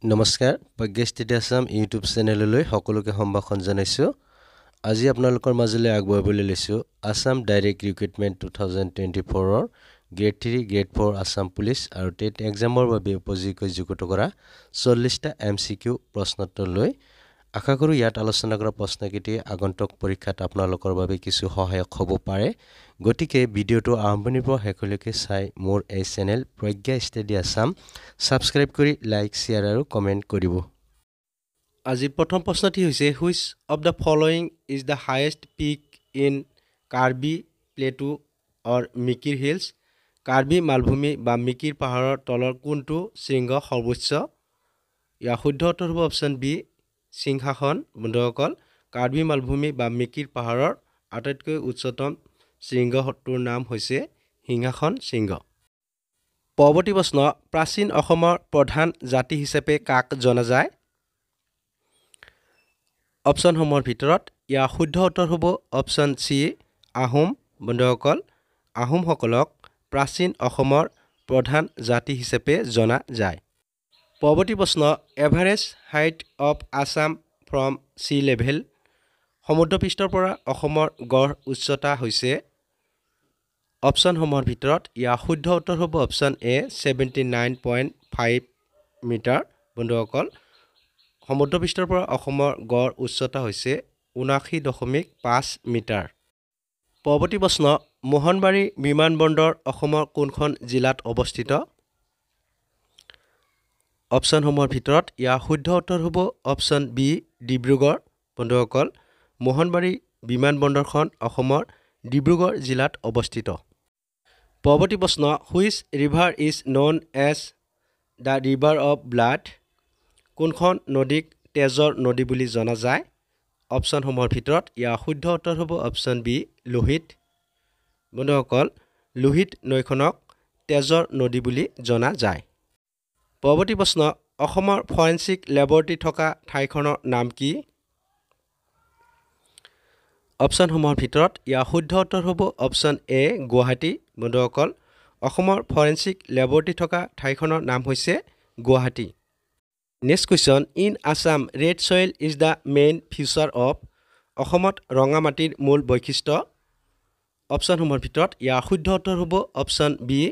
নমস্কাৰ Pragya study Assam YouTube চেনেললৈ সকলোকে সম্ভাষণ জনাইছোঁ। আজি আপোনালোকৰ মাজলৈ আগবঢ়াবলৈ লৈছোঁ আসাম ডাইৰেক্ট ৰিক্ৰুটমেণ্ট 2024ৰ গ্ৰেড 3 গ্ৰেড 4 আসাম পুলিচ আৰু টেট এক্সামৰ বাবে উপযোগী যুগুত কৰা 40টা MCQ প্ৰশ্নোত্তৰ লৈ আশা কৰোঁ ইয়াত আলোচনা কৰা প্ৰশ্নকেইটি আগন্তুক পৰীক্ষাত আপোনালোকৰ বাবে কিছু সহায়ক হ'ব পাৰে। গতিকে ভিডিঅ'টো আৰম্ভণিৰ পৰা শেষলৈকে চাই মোৰ এই channel Pragya study Assam subscribe কৰি লাইক শ্বেয়াৰ আৰু কমেণ্ট কৰিব। আজি প্ৰথম প্ৰশ্নটি হৈছে which of the following is the highest peak in Karbi plateau or Mikir hills. Karbi মালভূমি বা মিকিৰ পাহাৰৰ তলৰ কোনটো শৃংগ সৰ্বোচ্চ? ইয়াৰ শুদ্ধ উত্তৰ হ'ব অপশ্যন বি সিংহাসন। বন্ধুসকল, কাৰ্বি মালভূমি বা মিকিৰ পাহাৰৰ আটাইতকৈ উচ্চতম শৃংগটোৰ নাম হৈছে সিংহাসন শৃংগ। পৰৱৰ্তী প্ৰশ্ন, প্ৰাচীন অসমৰ প্ৰধান জাতি হিচাপে কাক জনা যায়? অপশ্যনসমূহৰ ভিতৰত ইয়াৰ শুদ্ধ উত্তৰ হ'ব অপশ্যন চি আহোম। বন্ধুসকল, আহোমসকলক প্ৰাচীন অসমৰ প্ৰধান জাতি হিচাপে জনা যায়। পৰৱৰ্তী প্ৰশ্ন, average height of Assam from sea level. সমুদ্ৰপৃষ্ঠৰ পৰা অসমৰ গড় উচ্চতা হৈছে? অপশ্যনসমূহৰ ভিতৰত ইয়াৰ শুদ্ধ উত্তৰ হ'ব অপশ্যন এ 79.5 মিটাৰ। বন্ধুসকল, সমুদ্ৰপৃষ্ঠৰ পৰা অসমৰ গড় উচ্চতা হৈছে 79.5 মিটাৰ। পৰৱৰ্তী প্ৰশ্ন, মোহনবাৰী বিমানবন্দৰ অসমৰ কোনখন জিলাত অৱস্থিত? অপশ্যনসমূহৰ ভিতৰত ইয়াৰ শুদ্ধ উত্তৰ হ'ব অপশ্যন বি ডিব্ৰুগড়। বন্ধুসকল, মোহনবাৰী বিমানবন্দৰখন অসমৰ ডিব্ৰুগড় জিলাত অৱস্থিত। পৰৱৰ্তী প্ৰশ্ন, which river is known as the river of blood. কোনখন নদীক তেজৰ নদী বুলি জনা যায়? অপশ্যনসমূহৰ ভিতৰত ইয়াৰ শুদ্ধ উত্তৰ হ'ব অপশ্যন বি লোহিত। বন্ধুসকল, লোহিত নৈখনক তেজৰ নদী বুলি জনা যায়। পৰৱৰ্তী প্ৰশ্ন, অসমৰ ফৰেনচিক লেবৰেটৰী থকা ঠাইখনৰ নাম কি? অপশ্যনসমূহৰ ভিতৰত ইয়াৰ শুদ্ধ উত্তৰ হ'ব অপশ্যন এ গুৱাহাটী। বন্ধুসকল, অসমৰ ফৰেনচিক লেবৰেটৰী থকা ঠাইখনৰ নাম হৈছে Guwahati. Next question, in Assam red soil is the main feature of. অসমত ৰঙা মাটিৰ মূল বৈশিষ্ট্য? অপশ্যনসমূহৰ ভিতৰত ইয়াৰ শুদ্ধ উত্তৰ হ'ব option B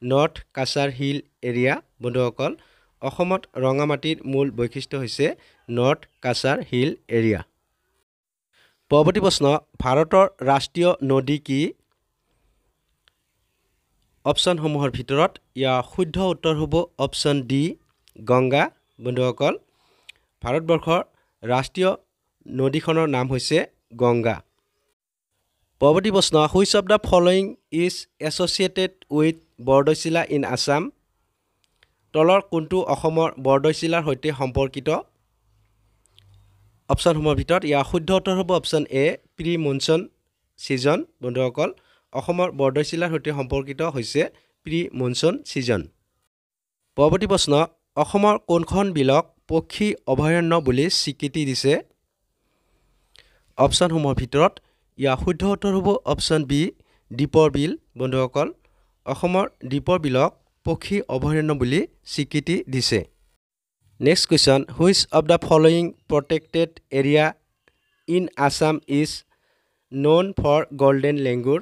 north Cachar hill area. বন্ধুসকল, অসমত ৰঙা মাটিৰ মূল বৈশিষ্ট্য হৈছে নৰ্থ কাছাৰ হিল এৰিয়া। পৰৱৰ্তী প্ৰশ্ন, ভাৰতৰ ৰাষ্ট্ৰীয় নদী কি? অপশ্যনসমূহৰ ভিতৰত ইয়াৰ শুদ্ধ উত্তৰ হ'ব অপশ্যন ডি গংগা। বন্ধুসকল, ভাৰতবৰ্ষৰ ৰাষ্ট্ৰীয় নদীখনৰ নাম হৈছে গংগা। পৰৱৰ্তী প্ৰশ্ন, which of the following is associated with Bordoisila in Assam. তলৰ কোনটো অসমৰ বৰদৈচিলাৰ সৈতে সম্পৰ্কিত? অপশ্যনসমূহৰ ভিতৰত ইয়াৰ শুদ্ধ উত্তৰ হ'ব option A pre monsoon season. বন্ধুসকল, অসমৰ বৰদৈচিলাৰ সৈতে সম্পৰ্কিত হৈছে প্ৰি মনচুন ছিজন। পৰৱৰ্তী প্ৰশ্ন, অসমৰ কোনখন বিলক পক্ষী অভয়াৰণ্য বুলি স্বীকৃতি দিছে? অপশ্যনসমূহৰ ভিতৰত ইয়াৰ শুদ্ধ উত্তৰ হ'ব অপশ্যন বি দীপৰ বিল। বন্ধুসকল, অসমৰ দীপৰ বিলক পক্ষী অভয়াৰণ্য বুলি স্বীকৃতি দিছে। Next question, which of the following protected area in Assam is known for golden langur.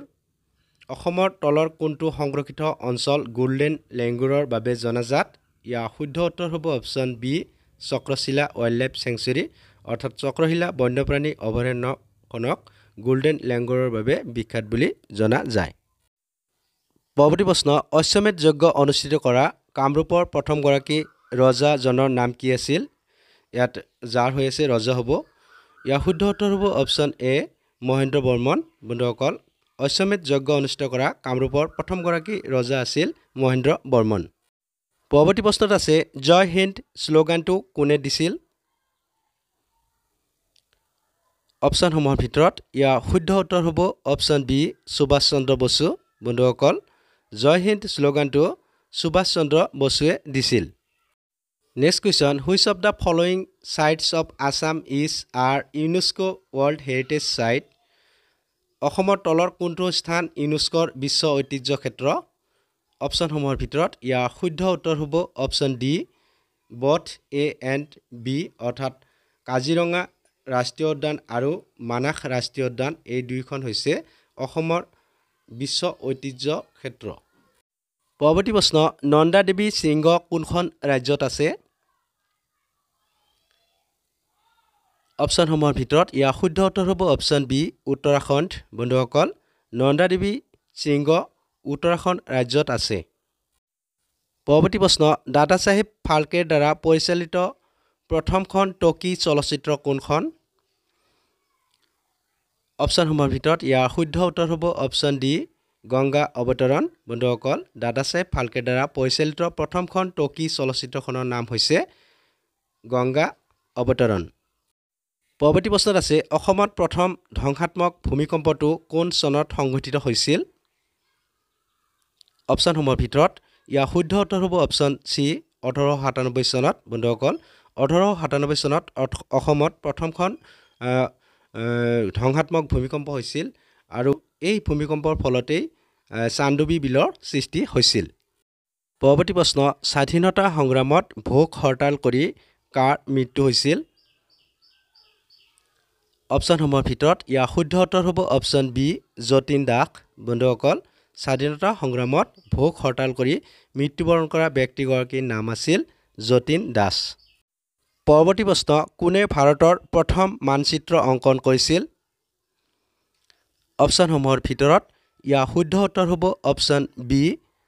অসমৰ তলৰ কোনটো সংৰক্ষিত অঞ্চল গোল্ডেন লেংগুৰৰ বাবে জনাজাত? ইয়াৰ শুদ্ধ উত্তৰ হ'ব option B চক্ৰশিলা wild life sanctuary, অৰ্থাৎ চক্ৰশিলা বন্যপ্ৰাণী অভয়াৰণ্যখনক গোল্ডেন লেংগুৰৰ বাবে বিখ্যাত বুলি জনা যায়। পৰৱৰ্তী প্ৰশ্ন, অশ্বমেধ যজ্ঞ অনুষ্ঠিত কৰা কামৰূপৰ প্ৰথমগৰাকী ৰজাজনৰ নাম কি আছিল? ইয়াত যাৰ হৈ আছে ৰজা হ'ব। ইয়াৰ শুদ্ধ উত্তৰ হ'ব অপশ্যন এ মহেন্দ্ৰ বৰ্মন। বন্ধুসকল, অশ্বমেধ যজ্ঞ অনুষ্ঠিত কৰা কামৰূপৰ প্ৰথমগৰাকী ৰজা আছিল মহেন্দ্ৰ বৰ্মন। পৰৱৰ্তী প্ৰশ্নত আছে জয় হিন্দ শ্লোগানটো কোনে দিছিল? অপশ্যনসমূহৰ ভিতৰত ইয়াৰ শুদ্ধ উত্তৰ হ'ব অপশ্যন বি সুভাষ চন্দ্ৰ বসু। বন্ধুসকল, জয় হিন্দ শ্লোগানটো সুভাষ চন্দ্ৰ বসুৱে দিছিল। Next question, which of the following sites of Assam is are UNESCO world heritage site. অসমৰ তলৰ কোনটো স্থান ইউনেস্কোৰ বিশ্ব ঐতিহ্য ক্ষেত্ৰ? অপশ্যনসমূহৰ ভিতৰত ইয়াৰ শুদ্ধ উত্তৰ হ'ব option D both A and B অৰ্থাৎ কাজিৰঙা ৰাষ্ট্ৰীয় উদ্যান আৰু মানাস ৰাষ্ট্ৰীয় উদ্যান এই দুইখন হৈছে অসমৰ বিশ্ব ঐতিহ্য ক্ষেত্ৰ। পৰৱৰ্তী প্ৰশ্ন নন্দা দেৱী শৃংগ কোনখন ৰাজ্যত আছে? অপশ্যনসমূহৰ ভিতৰত ইয়াৰ শুদ্ধ উত্তৰ হ'ব অপশ্যন বি উত্তৰাখণ্ড। বন্ধুসকল নন্দা দেৱী শৃংগ উত্তৰাখণ্ড ৰাজ্যত আছে। পৰৱৰ্তী প্ৰশ্ন দাদা চাহেব ফাল্কেৰ দ্বাৰা পৰিচালিত প্ৰথমখন টকি চলচ্চিত্ৰ কোনখন? অপশ্যনসমূহৰ ভিতৰত ইয়াৰ শুদ্ধ উত্তৰ হ'ব অপশ্যন ডি গংগা অৱতৰণ। বন্ধুসকল দাদা চাহেব ফাল্কেৰ দ্বাৰা পৰিচালিত প্ৰথমখন টকি চলচ্চিত্ৰখনৰ নাম হৈছে গংগা অৱতৰণ। পৰৱৰ্তী প্ৰশ্নত আছে অসমত প্ৰথম ধ্বংসাত্মক ভূমিকম্পটো কোন চনত সংঘটিত হৈছিল? অপশ্যনসমূহৰ ভিতৰত ইয়াৰ শুদ্ধ উত্তৰ হ'ব অপশ্যন চি 1897 চনত। বন্ধুসকল 1897 চনত অসমত প্ৰথমখন ধ্বংসাত্মক ভূমিকম্প হৈছিল আৰু এই ভূমিকম্পৰ ফলতেই চান্দুবি বিলৰ সৃষ্টি হৈছিল। পৰৱৰ্তী প্ৰশ্ন স্বাধীনতা সংগ্ৰামত ভোক হৰতাল কৰি কাৰ মৃত্যু হৈছিল? অপশ্যনসমূহৰ ভিতৰত ইয়াৰ শুদ্ধ উত্তৰ হ'ব অপশ্যন বি যতীন দাস। বন্ধুসকল স্বাধীনতা সংগ্ৰামত ভোক হৰতাল কৰি মৃত্যুবৰণ কৰা ব্যক্তিগৰাকীৰ নাম আছিল যতীন দাস। পৰৱৰ্তী প্ৰশ্ন কোনে ভাৰতৰ প্ৰথম মানচিত্ৰ অংকন কৰিছিল? অপশ্যনসমূহৰ ভিতৰত ইয়াৰ শুদ্ধ উত্তৰ হ'ব অপশ্যন বি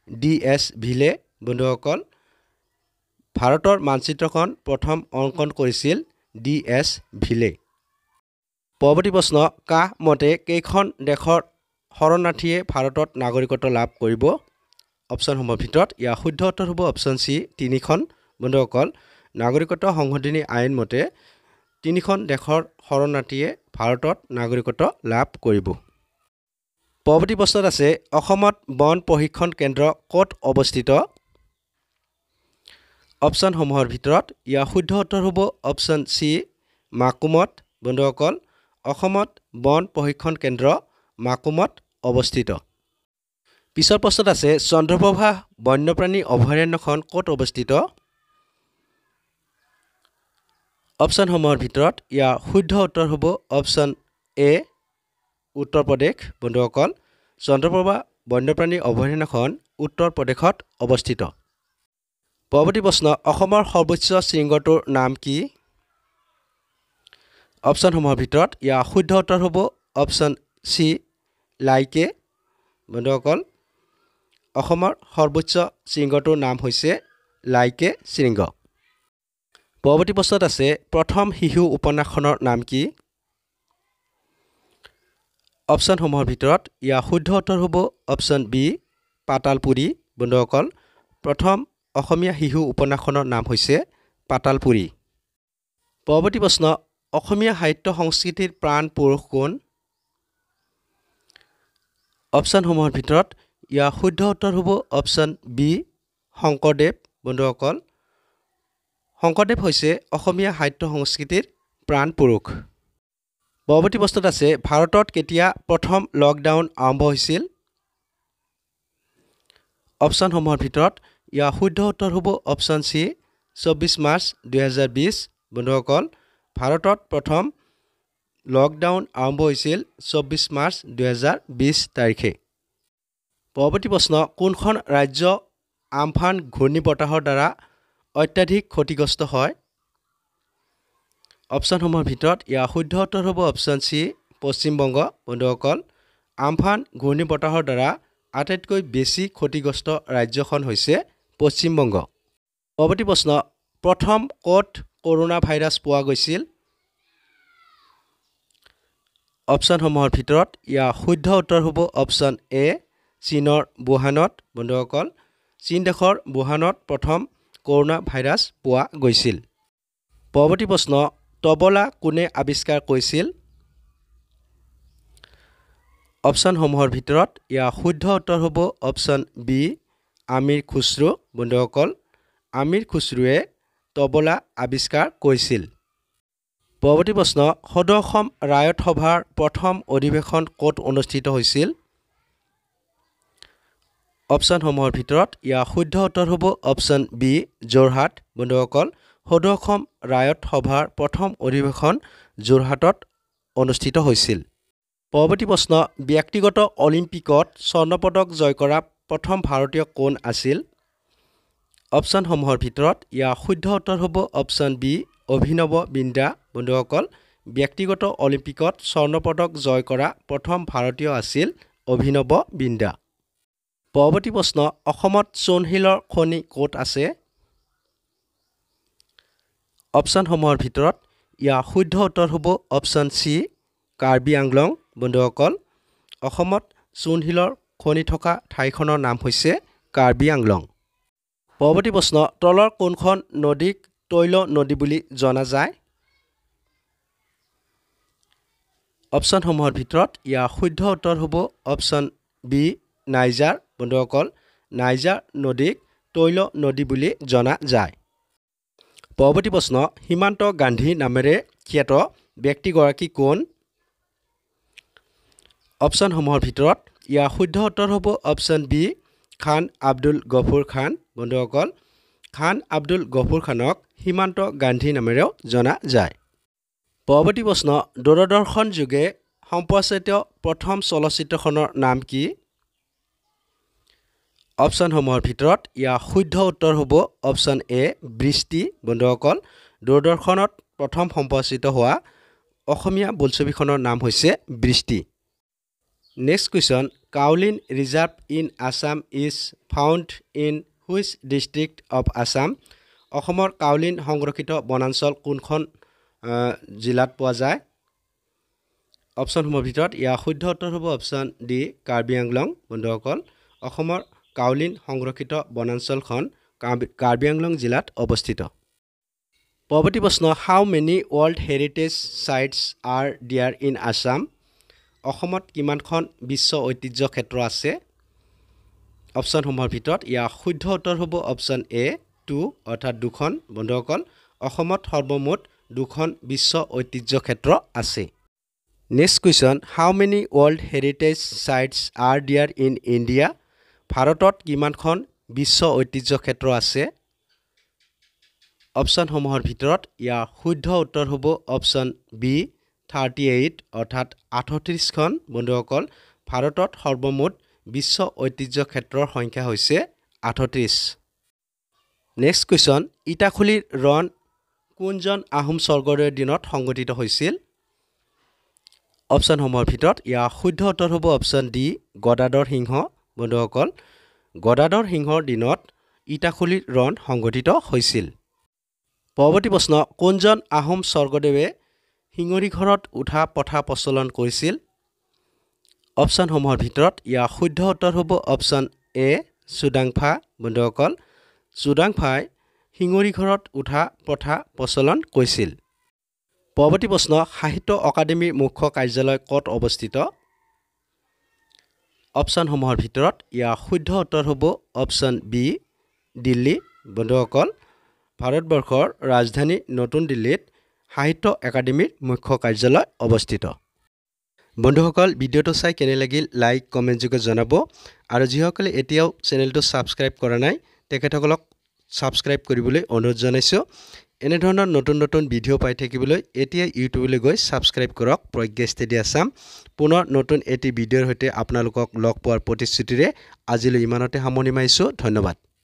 D.S. ভিলে। বন্ধুসকল ভাৰতৰ মানচিত্ৰখন প্ৰথম অংকন কৰিছিল D.S. ভিলে। পৰৱৰ্তী প্ৰশ্ন কা মতে কেইখন দেশৰ শৰণাৰ্থীয়ে ভাৰতত নাগৰিকত্ব লাভ কৰিব? অপশ্যনসমূহৰ ভিতৰত ইয়াৰ শুদ্ধ উত্তৰ হ'ব অপশ্যন চি 3খন। বন্ধুসকল নাগৰিকত্ব সংশোধনী আইন মতে 3খন দেশৰ শৰণাৰ্থীয়ে ভাৰতত নাগৰিকত্ব লাভ কৰিব। পৰৱৰ্তী প্ৰশ্নত আছে অসমত বন প্ৰশিক্ষণ কেন্দ্ৰ ক'ত অৱস্থিত? অপশ্যনসমূহৰ ভিতৰত ইয়াৰ শুদ্ধ উত্তৰ হ'ব অপশ্যন চি মাকুমত। বন্ধুসকল অসমত বন প্ৰশিক্ষণ কেন্দ্ৰ মাকুমত অৱস্থিত। পিছৰ প্ৰশ্নত আছে চন্দ্ৰপ্ৰভা বন্যপ্ৰাণী অভয়াৰণ্যখন ক'ত অৱস্থিত? অপশ্যনসমূহৰ ভিতৰত ইয়াৰ শুদ্ধ উত্তৰ হ'ব অপশ্যন এ উত্তৰ প্ৰদেশ। বন্ধুসকল চন্দ্ৰপ্ৰভা বন্যপ্ৰাণী অভয়াৰণ্যখন উত্তৰ প্ৰদেশত অৱস্থিত। পৰৱৰ্তী প্ৰশ্ন অসমৰ সৰ্বোচ্চ শৃংগটোৰ নাম কি? অপশ্যনসমূহৰ ভিতৰত ইয়াৰ শুদ্ধ উত্তৰ হ'ব অপশ্যন চি লাইকে। বন্ধুসকল অসমৰ সৰ্বোচ্চ শৃংগটোৰ নাম হৈছে লাইকে শৃংগ। পৰৱৰ্তী প্ৰশ্নত আছে প্ৰথম শিশু উপন্যাসখনৰ নাম কি? অপশ্যনসমূহৰ ভিতৰত ইয়াৰ শুদ্ধ উত্তৰ হ'ব অপশ্যন বি পাতালপুৰী। বন্ধুসকল প্ৰথম অসমীয়া শিশু উপন্যাসখনৰ নাম হৈছে পাতালপুৰী। পৰৱৰ্তী প্ৰশ্ন অসমীয়া সাহিত্য সংস্কৃতিৰ প্ৰাণ পুৰুষ কোন? অপশ্যনসমূহৰ ভিতৰত ইয়াৰ শুদ্ধ উত্তৰ হ'ব অপশ্যন বি শংকৰদেৱ। বন্ধুসকল শংকৰদেৱ হৈছে অসমীয়া সাহিত্য সংস্কৃতিৰ প্ৰাণ পুৰুষ। পৰৱৰ্তী প্ৰশ্নত আছে ভাৰতত কেতিয়া প্ৰথম লকডাউন আৰম্ভ হৈছিল? অপশ্যনসমূহৰ ভিতৰত ইয়াৰ শুদ্ধ উত্তৰ হ'ব অপশ্যন চি 24 মাৰ্চ 2020। বন্ধুসকল ভাৰতত প্ৰথম লকডাউন আৰম্ভ হৈছিল 24 মাৰ্চ 2020 তাৰিখে। পৰৱৰ্তী প্ৰশ্ন কোনখন ৰাজ্য আমফান ঘূৰ্ণীবতাহৰ দ্বাৰা অত্যাধিক ক্ষতিগ্ৰস্ত হয়? অপশ্যনসমূহৰ ভিতৰত ইয়াৰ শুদ্ধ উত্তৰ হ'ব অপশ্যন চি পশ্চিমবংগ। বন্ধুসকল আমফান ঘূৰ্ণীবতাহৰ দ্বাৰা আটাইতকৈ বেছি ক্ষতিগ্ৰস্ত ৰাজ্যখন হৈছে পশ্চিমবংগ। পৰৱৰ্তী প্ৰশ্ন প্ৰথম ক'ত কৰোনা ভাইৰাছ পোৱা গৈছিল? অপশ্যনসমূহৰ ভিতৰত ইয়াৰ শুদ্ধ উত্তৰ হ'ব অপশ্যন এ চীনৰ বুহানত। বন্ধুসকল চীন দেশৰ বুহানত প্ৰথম কৰোনা ভাইৰাছ পোৱা গৈছিল। পৰৱৰ্তী প্ৰশ্ন তবলা কোনে আৱিষ্কাৰ কৰিছিল? অপশ্যনসমূহৰ ভিতৰত ইয়াৰ শুদ্ধ উত্তৰ হ'ব অপশ্যন বি আমিৰ খুশ্ৰু। বন্ধুসকল আমিৰ খুশ্ৰুৱে তবলা আৱিষ্কাৰ কৰিছিল। পৰৱৰ্তী প্ৰশ্ন সদৌ অসম ৰায়ত সভাৰ প্ৰথম অধিৱেশন ক'ত অনুষ্ঠিত হৈছিল? অপশ্যনসমূহৰ ভিতৰত ইয়াৰ শুদ্ধ উত্তৰ হ'ব অপশ্যন বি যোৰহাট। বন্ধুসকল সদৌ অসম ৰায়ত সভাৰ প্ৰথম অধিৱেশন যোৰহাটত অনুষ্ঠিত হৈছিল। পৰৱৰ্তী প্ৰশ্ন, ব্যক্তিগত অলিম্পিকত স্বৰ্ণপদক জয় কৰা প্ৰথম ভাৰতীয় কোন আছিল? অপশ্যনসমূহৰ ভিতৰত ইয়াৰ শুদ্ধ উত্তৰ হ'ব অপশ্যন বি, অভিনৱ বিন্দ্ৰা। বন্ধুসকল, ব্যক্তিগত অলিম্পিকত স্বৰ্ণপদক জয় কৰা প্ৰথম ভাৰতীয় আছিল অভিনৱ বিন্দ্ৰা। পৰৱৰ্তী প্ৰশ্ন, অসমত চূণশিলৰ খনি ক'ত আছে? অপশ্যনসমূহৰ ভিতৰত ইয়াৰ শুদ্ধ উত্তৰ হ'ব অপশ্যন চি, কাৰ্বি আংলং। বন্ধুসকল, অসমত চূণশিলৰ খনি থকা ঠাইখনৰ নাম হৈছে কাৰ্বি আংলং। পৰৱৰ্তী প্ৰশ্ন, তলৰ কোনখন নদীক তৈল নদী বুলি জনা যায়? অপশ্যনসমূহৰ ভিতৰত ইয়াৰ শুদ্ধ উত্তৰ হ'ব অপশ্যন বি, নাইজাৰ। বন্ধুসকল, নাইজাৰ নদীক তৈল নদী বুলি জনা যায়। পৰৱৰ্তী প্ৰশ্ন, সীমান্ত গান্ধী নামেৰে খ্যাত ব্যক্তিগৰাকী কোন? অপশ্যনসমূহৰ ভিতৰত ইয়াৰ শুদ্ধ উত্তৰ হ'ব অপশ্যন বি, খান আব্দুল গফুৰ খান। বন্ধুসকল, খান আব্দুল গফুৰ খানক সীমান্ত গান্ধী নামেৰেও জনা যায়। পৰৱৰ্তী প্ৰশ্ন, দূৰদৰ্শন যোগে সম্প্ৰচাৰিত প্ৰথম চলচ্চিত্ৰখনৰ নাম কি? অপশ্যনসমূহৰ ভিতৰত ইয়াৰ শুদ্ধ উত্তৰ হ'ব অপশ্যন এ, বৃষ্টি। বন্ধুসকল, দূৰদৰ্শনত প্ৰথম সম্প্ৰচাৰিত হোৱা অসমীয়া বোলছবিখনৰ নাম হৈছে বৃষ্টি। Next question, kaolin reserve in Assam is found in which district of Assam? অসমৰ কাউলিন সংৰক্ষিত বনাঞ্চল কোনখন জিলাত পোৱা যায়? অপশ্যনসমূহৰ ভিতৰত ইয়াৰ শুদ্ধ উত্তৰ হ'ব অপশ্যন ডি, কাৰ্বি আংলং। বন্ধুসকল, অসমৰ কাউলিন সংৰক্ষিত বনাঞ্চলখন কাৰ্বি আংলং জিলাত অৱস্থিত। পৰৱৰ্তী প্ৰশ্ন, how many world heritage sites are there in Assam? অসমত কিমানখন বিশ্ব ঐতিহ্য ক্ষেত্ৰ আছে? অপশ্যনসমূহৰ ভিতৰত ইয়াৰ শুদ্ধ উত্তৰ হ'ব অপশ্যন এ, 2 অৰ্থাৎ 2খন। বন্ধুসকল, অসমত সৰ্বমুঠ 2খন বিশ্ব ঐতিহ্য ক্ষেত্ৰ আছে। Next question, how many world heritage sites are there in India? ভাৰতত কিমানখন বিশ্ব ঐতিহ্য ক্ষেত্ৰ আছে? অপশ্যনসমূহৰ ভিতৰত ইয়াৰ শুদ্ধ উত্তৰ হ'ব অপশ্যন বি, 38 অৰ্থাৎ 38খন। বন্ধুসকল, ভাৰতত সৰ্বমুঠ বিশ্ব ঐতিহ্য ক্ষেত্ৰৰ সংখ্যা হৈছে 38। নেক্সট কুৱেশ্যন, ইটাখুলিৰ ৰণ কোনজন আহোম স্বৰ্গদেউৰ দিনত সংঘটিত হৈছিল? অপশ্যনসমূহৰ ভিতৰত ইয়াৰ শুদ্ধ উত্তৰ হ'ব অপশ্যন ডি, গদাধৰ সিংহ। বন্ধুসকল, গদাধৰ সিংহৰ দিনত ইটাখুলিৰ ৰণ সংঘটিত হৈছিল। পৰৱৰ্তী প্ৰশ্ন, কোনজন আহোম স্বৰ্গদেৱে শিঙৰি ঘৰত উঠা প্ৰথা প্ৰচলন কৰিছিল? অপশ্যনসমূহৰ ভিতৰত ইয়াৰ শুদ্ধ উত্তৰ হ'ব অপশ্যন এ, চুডাংফা। বন্ধুসকল, চুডাংফাই শিঙৰি ঘৰত উঠা প্ৰথা প্ৰচলন কৰিছিল। পৰৱৰ্তী প্ৰশ্ন, সাহিত্য অকাডেমীৰ মুখ্য কাৰ্যালয় ক'ত অৱস্থিত? অপশ্যনসমূহৰ ভিতৰত ইয়াৰ শুদ্ধ উত্তৰ হ'ব অপশ্যন বি, দিল্লী। বন্ধুসকল, ভাৰতবৰ্ষৰ ৰাজধানী নতুন দিল্লীত সাহিত্য একাডেমীৰ মুখ্য কাৰ্যালয় অৱস্থিত। বন্ধুসকল, ভিডিঅ'টো চাই কেনে লাগিল লাইক কমেণ্ট যোগে জনাব, আৰু যিসকলে এতিয়াও চেনেলটো ছাবস্ক্ৰাইব কৰা নাই তেখেতসকলক ছাবস্ক্ৰাইব কৰিবলৈ অনুৰোধ জনাইছোঁ। এনেধৰণৰ নতুন নতুন ভিডিঅ' পাই থাকিবলৈ এতিয়া ইউটিউবলৈ গৈ ছাবস্ক্ৰাইব কৰক প্ৰজ্ঞা ষ্টাডি আছাম। পুনৰ নতুন এটি ভিডিঅ'ৰ সৈতে আপোনালোকক লগ পোৱাৰ প্ৰতিশ্ৰুতিৰে আজিলৈ ইমানতে সামৰণি মাৰিছোঁ। ধন্যবাদ।